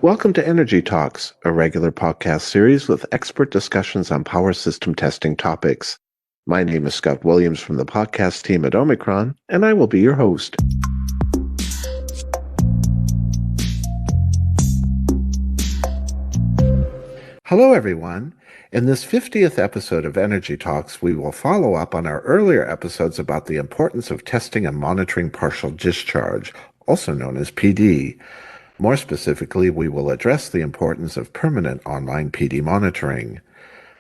Welcome to Energy Talks, a regular podcast series with expert discussions on power system testing topics. My name is Scott Williams from the podcast team at Omicron, and I will be your host. Hello, everyone. In this 50th episode of Energy Talks, we will follow up on our earlier episodes about the importance of testing and monitoring partial discharge, also known as PD. More specifically, we will address the importance of permanent online PD monitoring.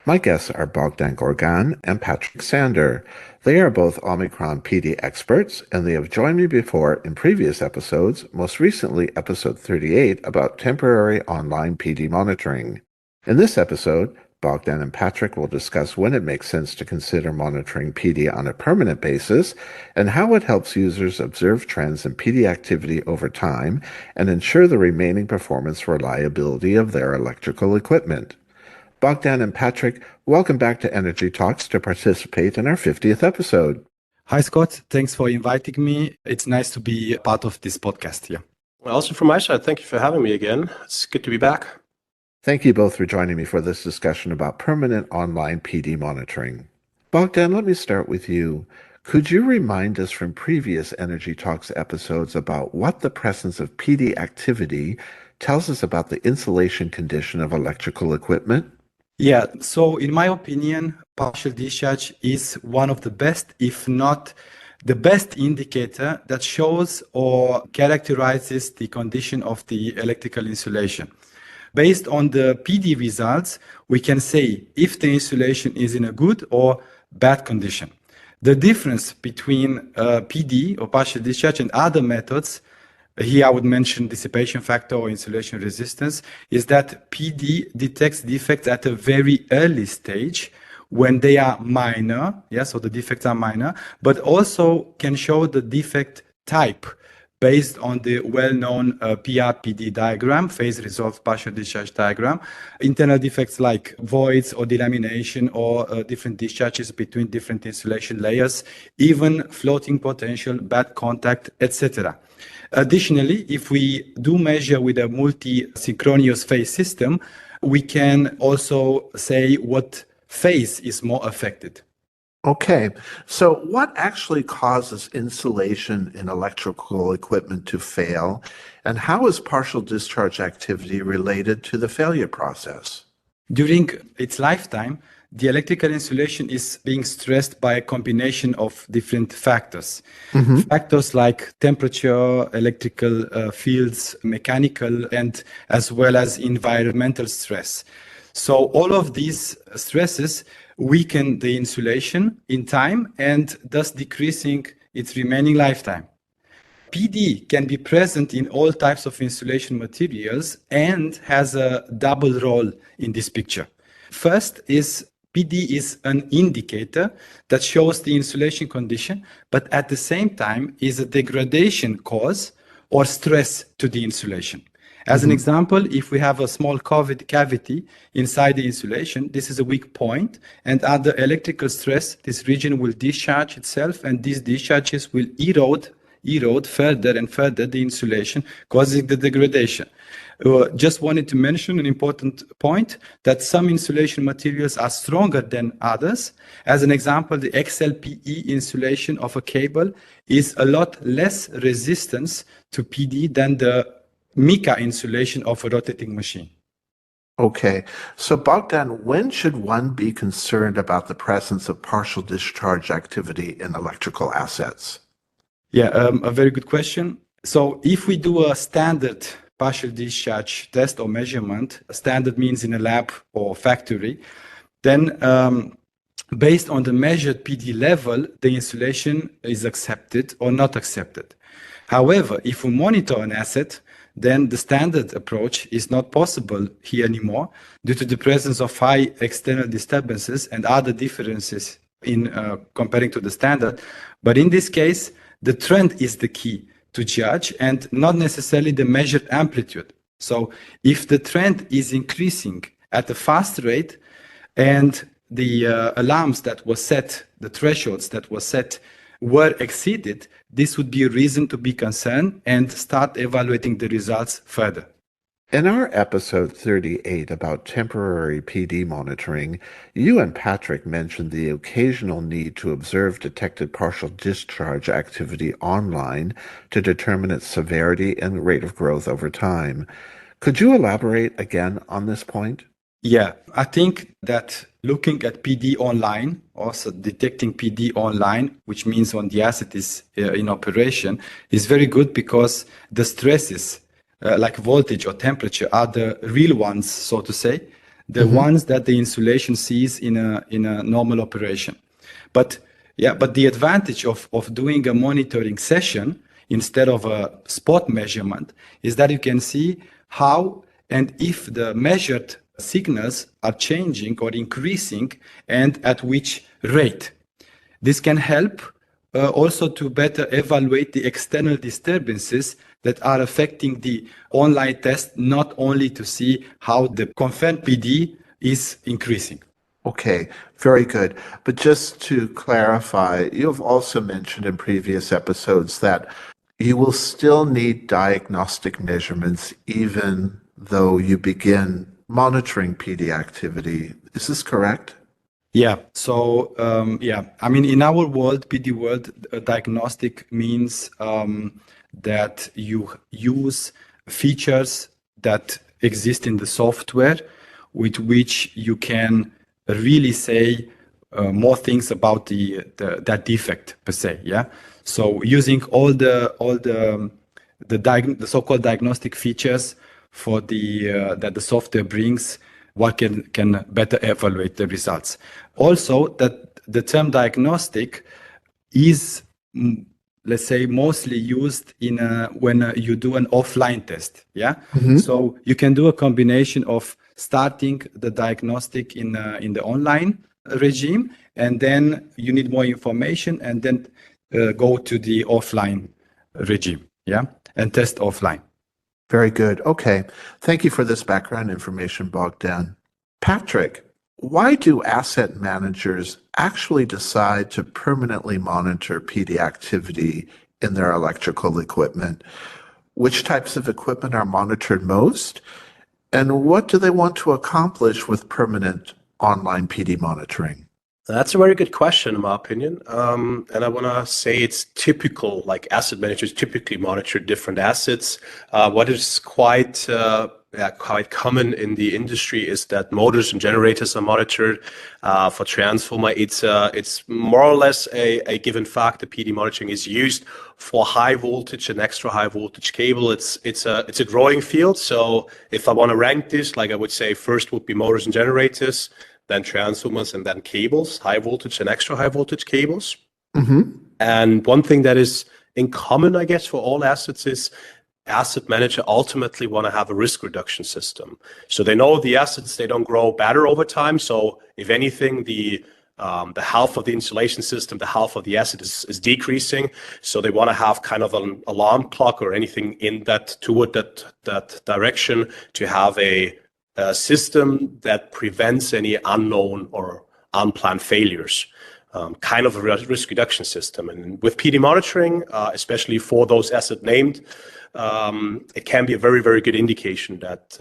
My guests are Bogdan Gorgan and Patrick Zander. They are both OMICRON PD experts, and they have joined me before in previous episodes, most recently episode 38 about temporary online PD monitoring. In this episode, Bogdan and Patrick will discuss when it makes sense to consider monitoring PD on a permanent basis and how it helps users observe trends in PD activity over time and ensure the remaining performance reliability of their electrical equipment. Bogdan and Patrick, welcome back to Energy Talks to participate in our 50th episode. Hi, Scott. Thanks for inviting me. It's nice to be part of this podcast here. Well, also from my side, thank you for having me again. It's good to be back. Thank you both for joining me for this discussion about permanent online PD monitoring. Bogdan, let me start with you. Could you remind us from previous Energy Talks episodes about what the presence of PD activity tells us about the insulation condition of electrical equipment? Yeah, so in my opinion, partial discharge is one of the best, if not the best indicator that shows or characterizes the condition of the electrical insulation. Based on the PD results, we can say if the insulation is in a good or bad condition. The difference between PD or partial discharge and other methods, here I would mention dissipation factor or insulation resistance, is that PD detects defects at a very early stage when they are minor, so the defects are minor, but also can show the defect type based on the well-known PR-PD diagram, phase-resolved partial discharge diagram. Internal defects like voids or delamination or different discharges between different insulation layers, even floating potential, bad contact, etc. Additionally, if we do measure with a multi-synchronous phase system, we can also say what phase is more affected. Okay, so what actually causes insulation in electrical equipment to fail, and how is partial discharge activity related to the failure process? During its lifetime, the electrical insulation is being stressed by a combination of different factors. Factors like temperature, electrical fields, mechanical, and as well as environmental stress. So all of these stresses weaken the insulation in time and thus decreasing its remaining lifetime. PD can be present in all types of insulation materials and has a double role in this picture. First is PD is an indicator that shows the insulation condition, but at the same time is a degradation cause or stress to the insulation. As an example, if we have a small cavity inside the insulation, this is a weak point, and under electrical stress, this region will discharge itself, and these discharges will erode further and further the insulation, causing the degradation. Just wanted to mention an important point that some insulation materials are stronger than others. As an example, the XLPE insulation of a cable is a lot less resistance to PD than the mica insulation of a rotating machine. Okay, so Bogdan, when should one be concerned about the presence of partial discharge activity in electrical assets? Yeah, a very good question. So if we do a standard partial discharge test or measurement, standard means in a lab or factory, then based on the measured PD level, the insulation is accepted or not accepted. However, if we monitor an asset, then the standard approach is not possible here anymore due to the presence of high external disturbances and other differences in comparing to the standard. But in this case, the trend is the key to judge and not necessarily the measured amplitude. So if the trend is increasing at a fast rate and the alarms that were set, the thresholds that were set were exceeded, this would be a reason to be concerned and start evaluating the results further. In our episode 38 about temporary PD monitoring, you and Patrick mentioned the occasional need to observe detected partial discharge activity online to determine its severity and rate of growth over time. Could you elaborate again on this point? Yeah, I think that looking at PD online, also detecting PD online, which means when the asset is in operation, is very good because the stresses, like voltage or temperature, are the real ones, so to say, the ones that the insulation sees in a normal operation. But the advantage of doing a monitoring session instead of a spot measurement is that you can see how and if the measured signals are changing or increasing and at which rate. This can help also to better evaluate the external disturbances that are affecting the online test, not only to see how the confirmed PD is increasing. Okay, very good. But just to clarify, you have also mentioned in previous episodes that you will still need diagnostic measurements even though you begin monitoring PD activity. Is this correct? Yeah. So, I mean, in our world, PD world, diagnostic means that you use features that exist in the software with which you can really say more things about that defect per se. Yeah. So using all the so-called diagnostic features for that the software brings, what can better evaluate the results. Also, that the term diagnostic is, let's say, mostly used in when you do an offline test. Yeah. So you can do a combination of starting the diagnostic in the online regime, and then you need more information, and then go to the offline regime. Yeah, and test offline. Very good. Okay. Thank you for this background information, Bogdan. Patrick, why do asset managers actually decide to permanently monitor PD activity in their electrical equipment? Which types of equipment are monitored most? And what do they want to accomplish with permanent online PD monitoring? That's a very good question, in my opinion. And I want to say it's typical, like asset managers typically monitor different assets. What is quite common in the industry is that motors and generators are monitored. For transformer, it's more or less a given fact. The PD monitoring is used for high voltage and extra high voltage cable. It's a growing field. So if I want to rank this, like I would say, first would be motors and generators, then transformers, and then cables, high voltage and extra high voltage cables. And one thing that is in common, I guess, for all assets is asset manager ultimately want to have a risk reduction system. So they know the assets, they don't grow better over time. So if anything, the health of the insulation system, the health of the asset is decreasing. So they want to have kind of an alarm clock or anything in that toward that direction to have a system that prevents any unknown or unplanned failures, kind of a risk reduction system. And with PD monitoring, especially for those assets named, it can be a very, very good indication that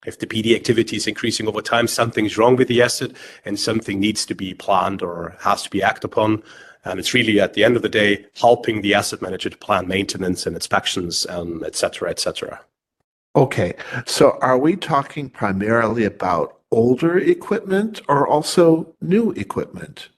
if the PD activity is increasing over time, something's wrong with the asset and something needs to be planned or has to be acted upon. And it's really, at the end of the day, helping the asset manager to plan maintenance and inspections, et cetera, et cetera. Okay, so are we talking primarily about older equipment or also new equipment?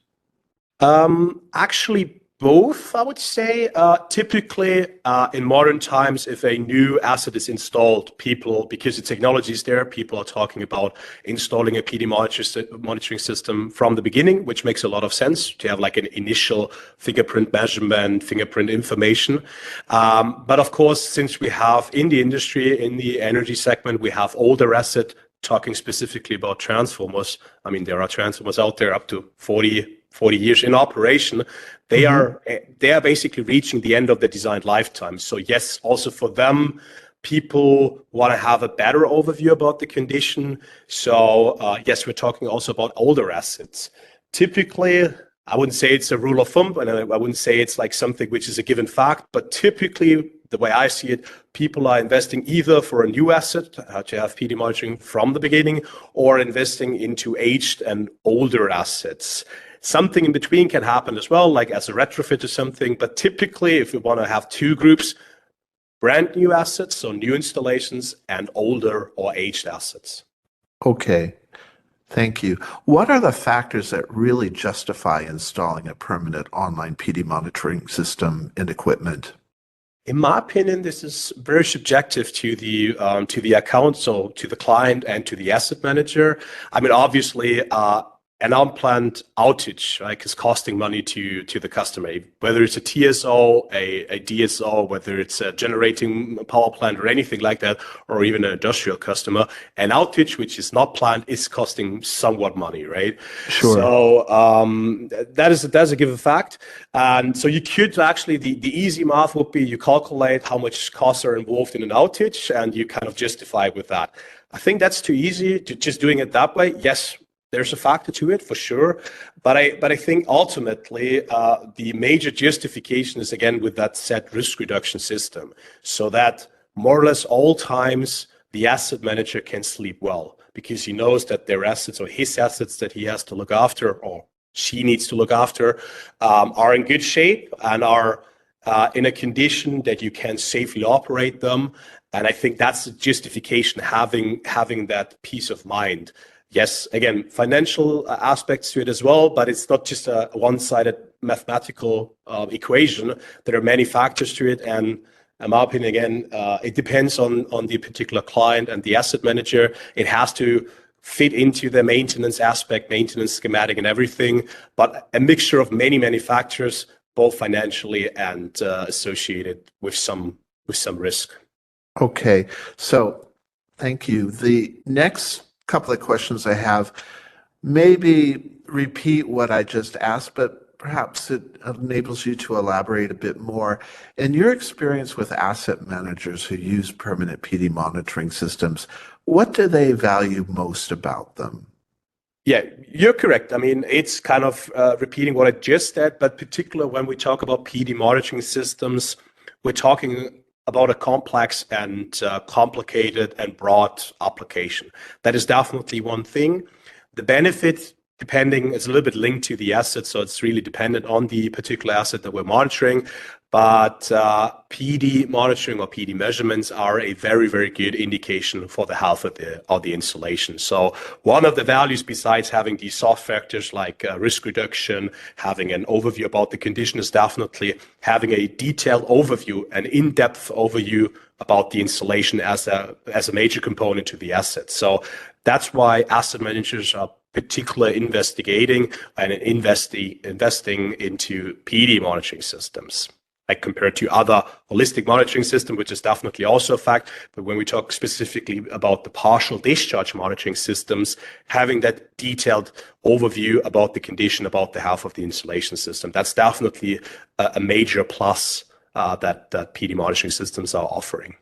Actually, both, I would say. Typically, in modern times, if a new asset is installed, because the technology is there, people are talking about installing a PD monitoring system from the beginning, which makes a lot of sense to have like an initial fingerprint measurement, fingerprint information. But of course, since we have in the industry, in the energy segment, we have older asset, talking specifically about transformers. I mean, there are transformers out there up to 40 years in operation. They are basically reaching the end of the designed lifetime. So yes, also for them, people want to have a better overview about the condition. So yes, we're talking also about older assets. Typically, I wouldn't say it's a rule of thumb, and I wouldn't say it's like something which is a given fact, but typically the way I see it, people are investing either for a new asset to have PD monitoring from the beginning, or investing into aged and older assets. Something in between can happen as well, like as a retrofit or something. But typically, if we want to have two groups, brand new assets, so new installations, and older or aged assets. Okay, thank you. What are the factors that really justify installing a permanent online PD monitoring system and equipment? In my opinion, this is very subjective to the account, so to the client and to the asset manager. I mean, obviously, an unplanned outage, right, is costing money to the customer, whether it's a TSO, a DSO, whether it's a generating power plant or anything like that, or even an industrial customer. An outage which is not planned is costing somewhat money, right? Sure. So that's a given fact. And so you could actually, the easy math would be you calculate how much costs are involved in an outage and you kind of justify with that. I think that's too easy to just doing it that way. Yes, there's a factor to it for sure, but I think ultimately the major justification is again with that set risk reduction system, so that more or less all times the asset manager can sleep well because he knows that their assets or his assets that he has to look after or she needs to look after are in good shape and are in a condition that you can safely operate them. And I think that's the justification, having that peace of mind. Yes, again, financial aspects to it as well, but it's not just a one-sided mathematical equation. There are many factors to it, and in my opinion, again, it depends on the particular client and the asset manager. It has to fit into the maintenance aspect, maintenance schematic and everything, but a mixture of many factors, both financially and associated with some risk. Okay, so thank you. The next couple of questions I have maybe repeat what I just asked, but perhaps it enables you to elaborate a bit more. In your experience with asset managers who use permanent PD monitoring systems, what do they value most about them? Yeah, you're correct. I mean, it's kind of repeating what I just said, but particularly when we talk about PD monitoring systems, we're talking about a complex and complicated and broad application. That is definitely one thing. The benefit, depending, is a little bit linked to the asset, so it's really dependent on the particular asset that we're monitoring. But PD monitoring or PD measurements are a very good indication for the health of the installation. So one of the values, besides having these soft factors like risk reduction, having an overview about the condition, is definitely having a detailed overview, an in-depth overview about the installation as a major component to the asset. So that's why asset managers are particularly investigating and investing into PD monitoring systems, like compared to other holistic monitoring system, which is definitely also a fact. But when we talk specifically about the partial discharge monitoring systems, having that detailed overview about the condition, about the health of the installation system, that's definitely a major plus that PD monitoring systems are offering.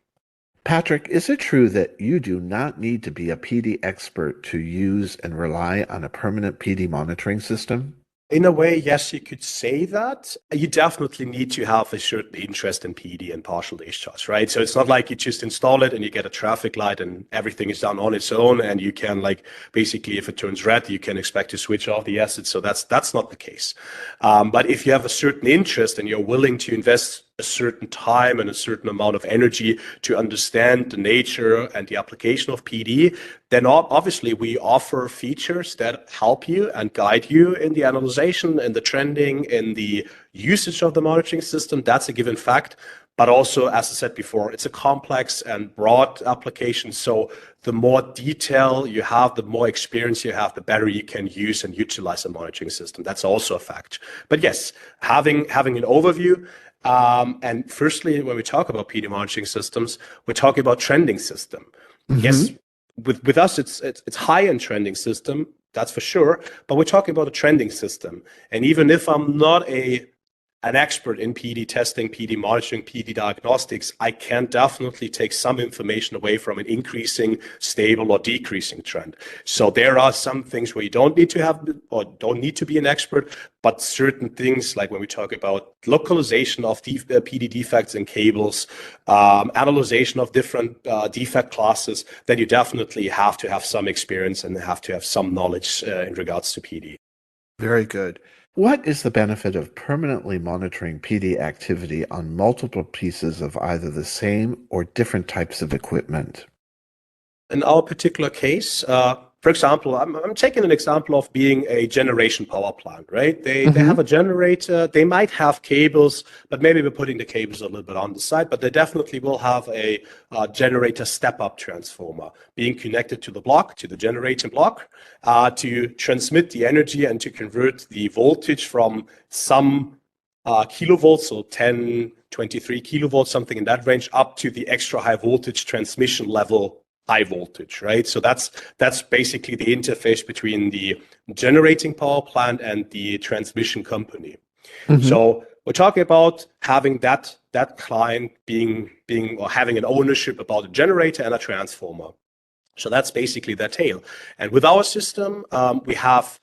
Patrick, is it true that you do not need to be a PD expert to use and rely on a permanent PD monitoring system? In a way, yes, you could say that. You definitely need to have a certain interest in PD and partial discharge, right? So it's not like you just install it and you get a traffic light and everything is done on its own, and you can, like, basically, if it turns red, you can expect to switch off the asset. So that's not the case. But if you have a certain interest and you're willing to invest a certain time and a certain amount of energy to understand the nature and the application of PD, then obviously we offer features that help you and guide you in the analyzation and the trending in the usage of the monitoring system. That's a given fact. But also, as I said before, it's a complex and broad application. So the more detail you have, the more experience you have, the better you can use and utilize a monitoring system. That's also a fact. But yes, having an overview. And firstly, when we talk about PD monitoring systems, we're talking about trending system. Mm-hmm. Yes, with us, it's high-end trending system, that's for sure. But we're talking about a trending system. And even if I'm not a an expert in PD testing, PD monitoring, PD diagnostics, I can definitely take some information away from an increasing, stable, or decreasing trend. So there are some things where you don't need to have or don't need to be an expert, but certain things like when we talk about localization of PD defects in cables, analyzation of different defect classes, then you definitely have to have some experience and have to have some knowledge in regards to PD. Very good. What is the benefit of permanently monitoring PD activity on multiple pieces of either the same or different types of equipment? In our particular case, for example, I'm taking an example of being a generation power plant, right? They have a generator, they might have cables, but maybe we're putting the cables a little bit on the side, but they definitely will have a generator step-up transformer being connected to the block, to the generating block, to transmit the energy and to convert the voltage from some kilovolts, so 10, 23 kilovolts, something in that range, up to the extra high voltage transmission level high voltage, right? So that's basically the interface between the generating power plant and the transmission company. So we're talking about having that client being or having an ownership about a generator and a transformer. So that's basically that tail. And with our system, we have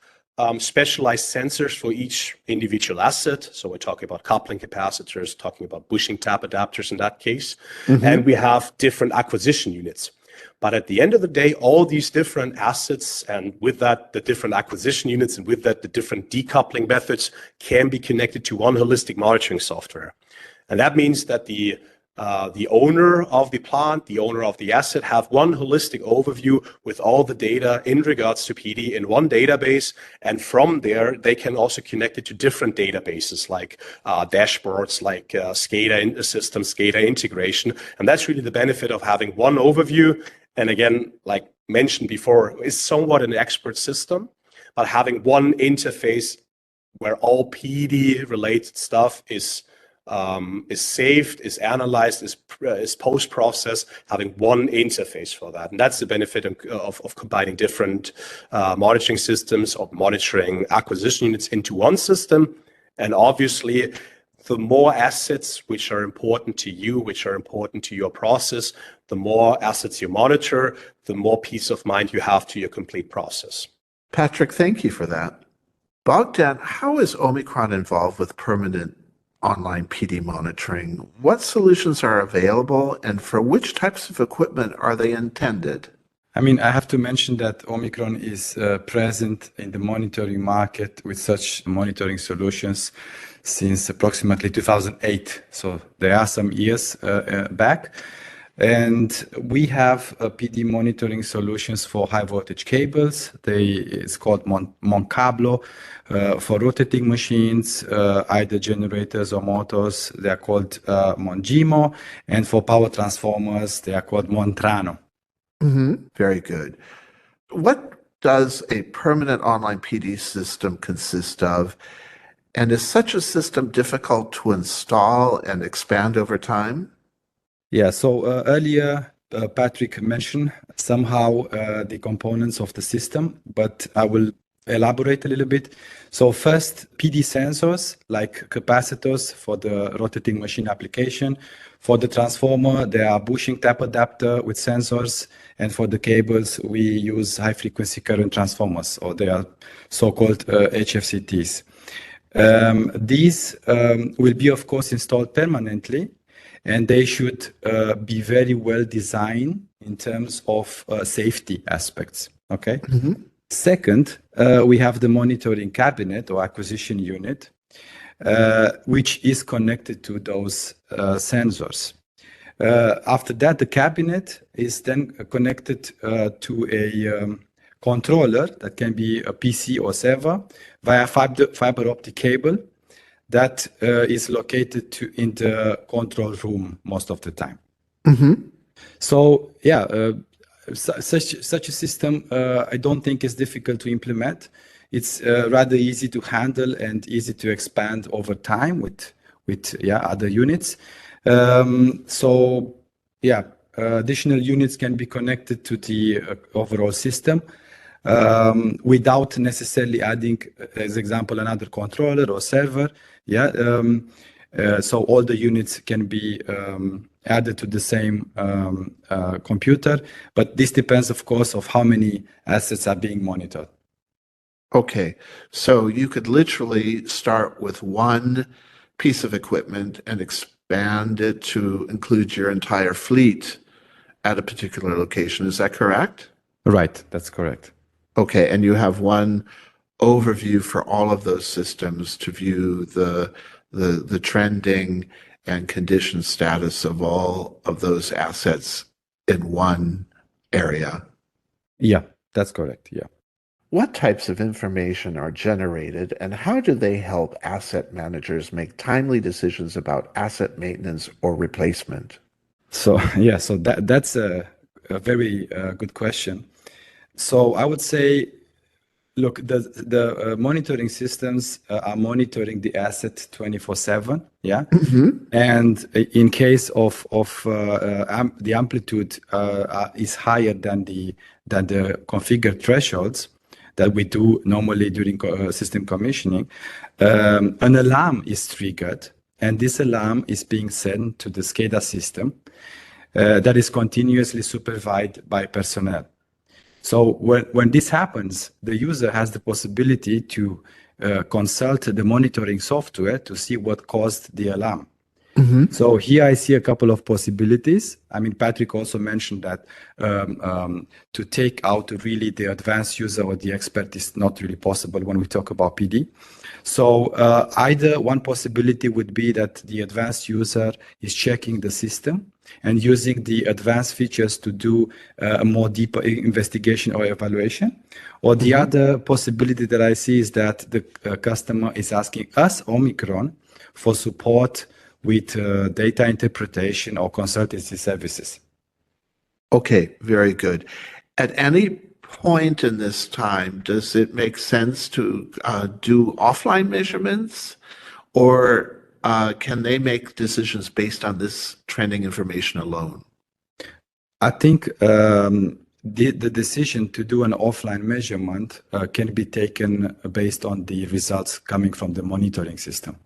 specialized sensors for each individual asset. So we're talking about coupling capacitors, talking about bushing tap adapters in that case. And we have different acquisition units. But at the end of the day, all these different assets and with that, the different acquisition units and with that, the different decoupling methods can be connected to one holistic monitoring software. And that means that the owner of the plant, the owner of the asset have one holistic overview with all the data in regards to PD in one database. And from there, they can also connect it to different databases like dashboards, like SCADA systems, SCADA integration. And that's really the benefit of having one overview. And again, like mentioned before, it's somewhat an expert system, but having one interface where all PD related stuff is saved, is analyzed, is post-processed, having one interface for that. And that's the benefit of combining different monitoring systems or monitoring acquisition units into one system. And obviously, the more assets which are important to you, which are important to your process, the more assets you monitor, the more peace of mind you have to your complete process. Patrick, thank you for that. Bogdan, how is OMICRON involved with permanent online PD monitoring? What solutions are available and for which types of equipment are they intended? I mean, I have to mention that OMICRON is present in the monitoring market with such monitoring solutions since approximately 2008. So there are some years back. And we have PD monitoring solutions for high voltage cables. It's called Moncablo. For rotating machines, either generators or motors, they are called Mongimo. And for power transformers, they are called Montrano. Very good. What does a permanent online PD system consist of? And is such a system difficult to install and expand over time? Yeah, so earlier Patrick mentioned somehow the components of the system, but I will elaborate a little bit. So first, PD sensors like capacitors for the rotating machine application. For the transformer, there are bushing tap adapter with sensors. And for the cables, we use high frequency current transformers, or they are so-called HFCTs. These will be, of course, installed permanently, and they should be very well designed in terms of safety aspects. Okay. Second, we have the monitoring cabinet or acquisition unit, which is connected to those sensors. After that, the cabinet is then connected to a controller that can be a PC or server via fiber optic cable that is located in the control room most of the time. So yeah, such a system I don't think is difficult to implement. It's rather easy to handle and easy to expand over time with other units. So yeah, additional units can be connected to the overall system. without necessarily adding, as example, another controller or server. Yeah. So all the units can be added to the same computer, but this depends, of course, of how many assets are being monitored. Okay, so you could literally start with one piece of equipment and expand it to include your entire fleet at a particular location. Is that correct? Right, that's correct. Okay, and you have one overview for all of those systems to view the trending and condition status of all of those assets in one area. Yeah, that's correct. Yeah. What types of information are generated, and how do they help asset managers make timely decisions about asset maintenance or replacement? So yeah, so that's a very good question. So I would say, look, the monitoring systems are monitoring the asset 24/7. Yeah. And in case of the amplitude is higher than the configured thresholds that we do normally during system commissioning, an alarm is triggered, and this alarm is being sent to the SCADA system that is continuously supervised by personnel. So when this happens, the user has the possibility to consult the monitoring software to see what caused the alarm. So here I see a couple of possibilities. I mean, Patrick also mentioned that to take out really the advanced user or the expert is not really possible when we talk about PD. So either one possibility would be that the advanced user is checking the system and using the advanced features to do a more deeper investigation or evaluation. Or the other possibility that I see is that the customer is asking us, Omicron, for support with data interpretation or consultancy services. Okay, very good. At any point in this time, does it make sense to do offline measurements, or can they make decisions based on this trending information alone? I think the decision to do an offline measurement can be taken based on the results coming from the monitoring system.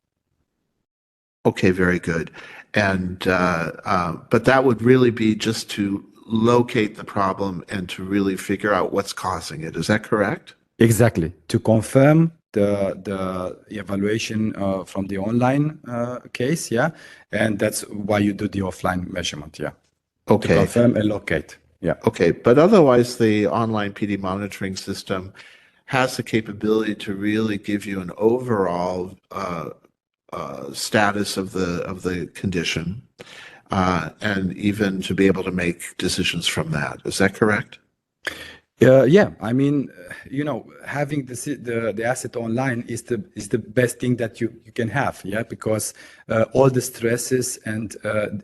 Okay, very good. And but that would really be just to locate the problem and to really figure out what's causing it. Is that correct? Exactly. To confirm the evaluation from the online case, yeah, and that's why you do the offline measurement, yeah. Okay. To confirm and locate, yeah. Okay, but otherwise, the online PD monitoring system has the capability to really give you an overall status of the condition, and even to be able to make decisions from that. Is that correct? Yeah, I mean, having the asset online is the best thing that you can have, yeah, because all the stresses and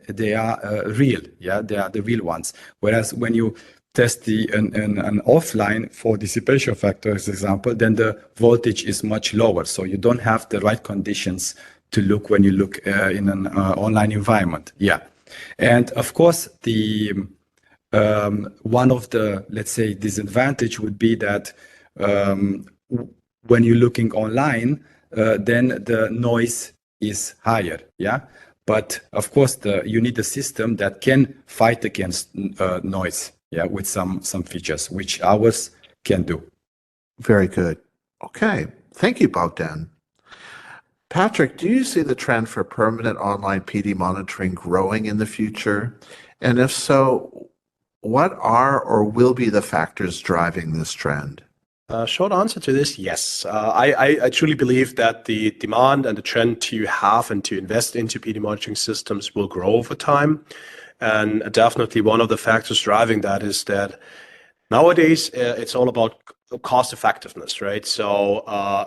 they are real, yeah, they are the real ones. Whereas when you test an offline for dissipation factor, as example, then the voltage is much lower, so you don't have the right conditions to look when you look in an online environment, yeah. And of course, one of the, let's say, disadvantage would be that when you're looking online, then the noise is higher, yeah. But of course, you need a system that can fight against noise, yeah, with some features, which ours can do. Very good. Okay, thank you, Bogdan. Patrick, do you see the trend for permanent online PD monitoring growing in the future? And if so, what are or will be the factors driving this trend? Short answer to this, yes. I truly believe that the demand and the trend to have and to invest into PD monitoring systems will grow over time. And definitely one of the factors driving that is that nowadays it's all about cost effectiveness, right? So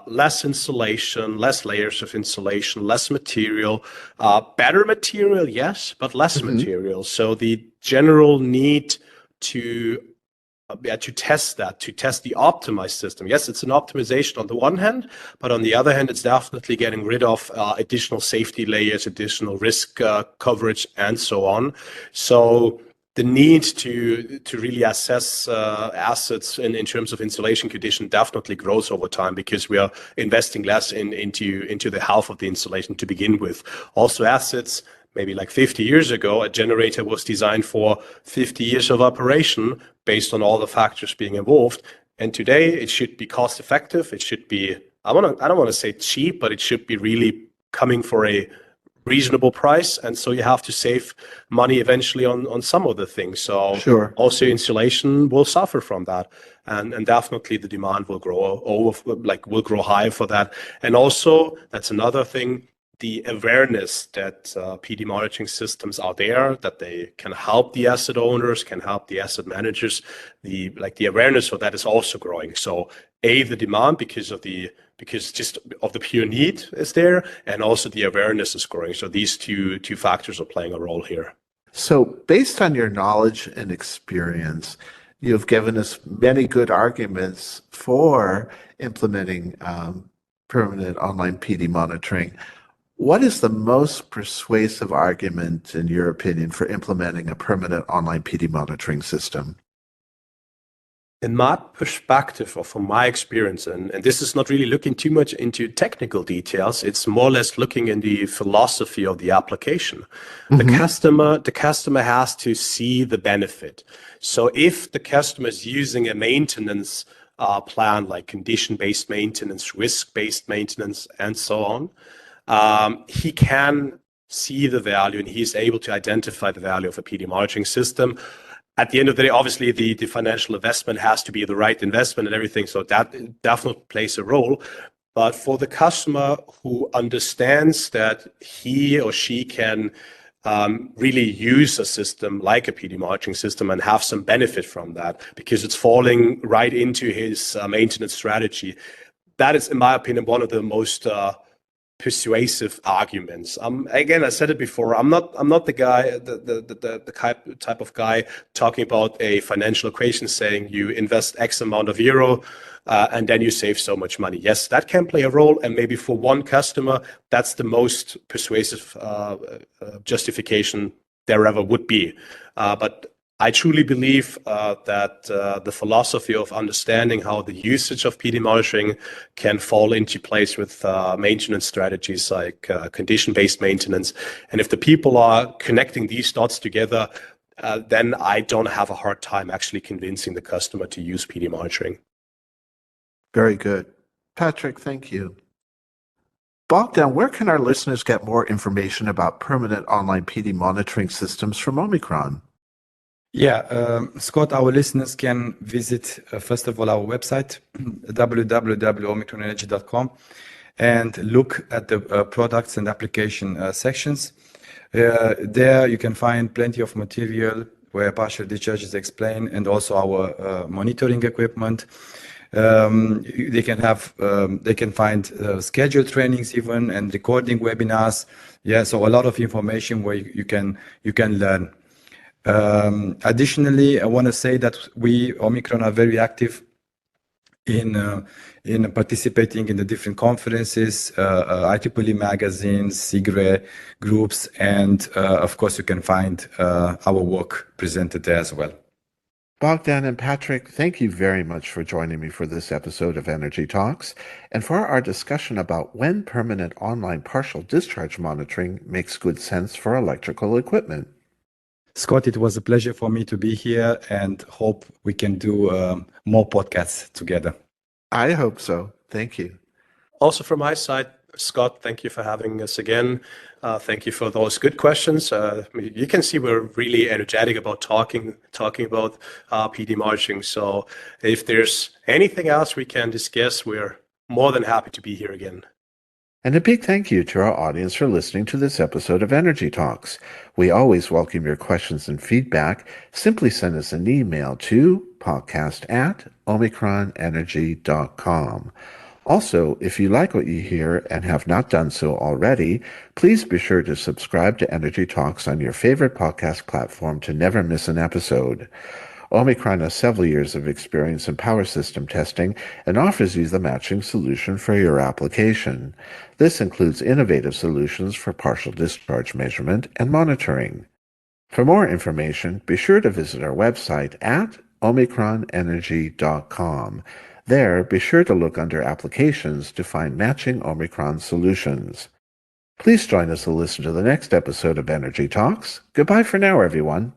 less installation, less layers of installation, less material, better material, yes, but less material. So the general need to test that, to test the optimized system. Yes, it's an optimization on the one hand, but on the other hand, it's definitely getting rid of additional safety layers, additional risk coverage, and so on. So the need to really assess assets in terms of installation condition definitely grows over time because we are investing less into the health of the installation to begin with. Also, assets maybe like 50 years ago, a generator was designed for 50 years of operation based on all the factors being involved. And today, it should be cost effective. It should be I don't want to say cheap, but it should be really coming for a reasonable price, and so you have to save money eventually on some of the things. So Sure. also installation will suffer from that, and definitely the demand will grow will grow high for that. And also that's another thing, the awareness that PD monitoring systems are there, that they can help the asset owners, can help the asset managers. The awareness for that is also growing. So the demand because just of the pure need is there, and also the awareness is growing. So these two factors are playing a role here. So based on your knowledge and experience, you've given us many good arguments for implementing permanent online PD monitoring. What is the most persuasive argument, in your opinion, for implementing a permanent online PD monitoring system? In my perspective, or from my experience, and this is not really looking too much into technical details, it's more or less looking in the philosophy of the application. The customer has to see the benefit. So if the customer is using a maintenance plan like condition-based maintenance, risk-based maintenance, and so on, he can see the value and he's able to identify the value of a PD monitoring system. At the end of the day, obviously, the financial investment has to be the right investment and everything, so that definitely plays a role. But for the customer who understands that he or she can really use a system like a PD monitoring system and have some benefit from that because it's falling right into his maintenance strategy, that is, in my opinion, one of the most persuasive arguments. Again, I said it before. I'm not the guy, the type of guy talking about a financial equation saying you invest X amount of euro and then you save so much money. Yes, that can play a role, and maybe for one customer, that's the most persuasive justification there ever would be. But I truly believe that the philosophy of understanding how the usage of PD monitoring can fall into place with maintenance strategies like condition-based maintenance. And if the people are connecting these dots together, then I don't have a hard time actually convincing the customer to use PD monitoring. Very good. Patrick, thank you. Bogdan, where can our listeners get more information about permanent online PD monitoring systems from Omicron? Yeah, Scott, our listeners can visit, first of all, our website, www.omicronenergy.com, and look at the products and application sections. There you can find plenty of material where partial discharge is explained, and also our monitoring equipment. They can find scheduled trainings even, and recording webinars. Yeah, so a lot of information where you can learn. Additionally, I want to say that we, Omicron, are very active in participating in the different conferences, IEEE magazines, SIGRE groups, and of course you can find our work presented there as well. Bogdan and Patrick, thank you very much for joining me for this episode of Energy Talks and for our discussion about when permanent online partial discharge monitoring makes good sense for electrical equipment. Scott, it was a pleasure for me to be here and hope we can do more podcasts together. I hope so. Thank you. Also from my side, Scott, thank you for having us again. Thank you for those good questions. You can see we're really energetic about talking about PD monitoring. So if there's anything else we can discuss, we're more than happy to be here again. And a big thank you to our audience for listening to this episode of Energy Talks. We always welcome your questions and feedback. Simply send us an email to podcast@omicronenergy.com. Also, if you like what you hear and have not done so already, please be sure to subscribe to Energy Talks on your favorite podcast platform to never miss an episode. Omicron has several years of experience in power system testing and offers you the matching solution for your application. This includes innovative solutions for partial discharge measurement and monitoring. For more information, be sure to visit our website at OMICRONenergy.com. There, be sure to look under Applications to find matching Omicron solutions. Please join us to listen to the next episode of Energy Talks. Goodbye for now, everyone.